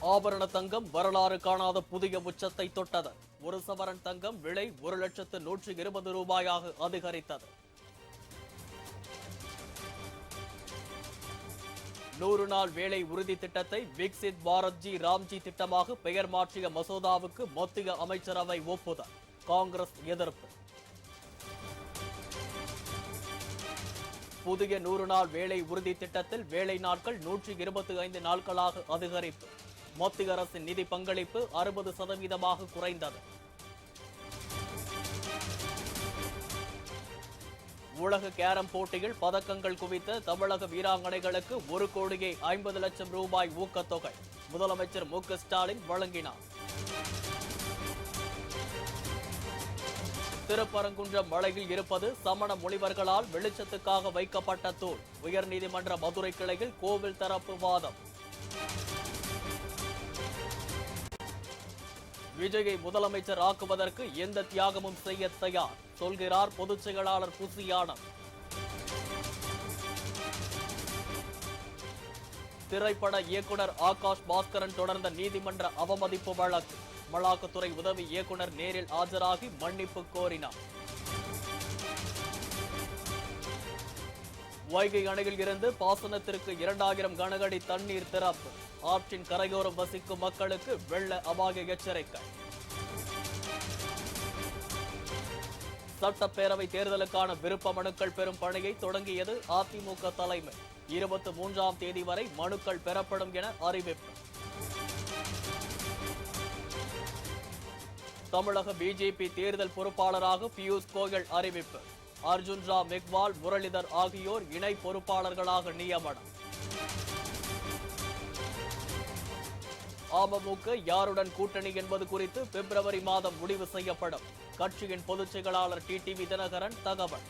ஆபரண தங்கம் வரலாறு காணாத புதிய உச்சத்தை தொட்டது. ஒரு சவரன் தங்கம் விலை 1,120,000 ரூபாயாக அதிகரித்தது. 100 நாள் வேலை உறுதி திட்டத்தை விக்சித் பாரத்ஜி ராம்ஜி திட்டமாக பெயர் மாற்றிய மசோதாவுக்கு மத்திய அமைச்சரவை ஒப்புதல். காங்கிரஸ் எதிர்ப்பு. புதிய 100 நாள் வேலை உறுதி திட்டத்தில் வேலை நாட்கள் 125 நாட்களாக அதிகரிப்பு. மத்திய அரசின் நிதி பங்களிப்பு 60% குறைந்தது. உலக கேரம் போட்டியில் பதக்கங்கள் குவித்த தமிழக வீராங்கனைகளுக்கு 1,50,00,000 ரூபாய் ஊக்கத்தொகை முதலமைச்சர் மு.க. ஸ்டாலின் வழங்கினார். திருப்பரங்குன்றம் மலையில் இருப்பது சமண முனிவர்களால் வெளிச்சத்துக்காக வைக்கப்பட்ட தூண். உயர்நீதிமன்ற மதுரை கிளையில் கோவில் தரப்பு வாதம். விஜயை முதலமைச்சர் ஆக்குவதற்கு எந்த தியாகமும் செய்ய தயார் சொல்கிறார் பொதுச் செயலாளர் புசி ஆனந்த். திரைப்பட இயக்குனர் ஆகாஷ் பாஸ்கரன் தொடர்ந்த நீதிமன்ற அவமதிப்பு வழக்கு. அமலாக்கத்துறை உதவி இயக்குனர் நேரில் ஆஜராகி மன்னிப்பு கோரினார். வைகை அணையில் இருந்து பாசனத்திற்கு 2000 கனஅடி தண்ணீர் திறப்பு. ஆற்றின் கரையோரம் வசிக்கும் மக்களுக்கு வெள்ள அபாய எச்சரிக்கை. சட்டப்பேரவை தேர்தலுக்கான விருப்ப மனுக்கள் பெறும் பணியை தொடங்கியது அதிமுக தலைமை. 23ஆம் தேதி வரை மனுக்கள் பெறப்படும் என அறிவிப்பு. தமிழக பிஜேபி தேர்தல் பொறுப்பாளராக பியூஷ் கோயல் அறிவிப்பு. அர்ஜுன் ராம் மெக்வால், முரளிதர் ஆகியோர் இணை பொறுப்பாளர்களாக நியமனம். அமமுக யாருடன் கூட்டணி என்பது குறித்து பிப்ரவரி மாதம் முடிவு செய்யப்படும். கட்சியின் பொதுச் செயலாளர் டிடிவி தினகரன் தகவல்.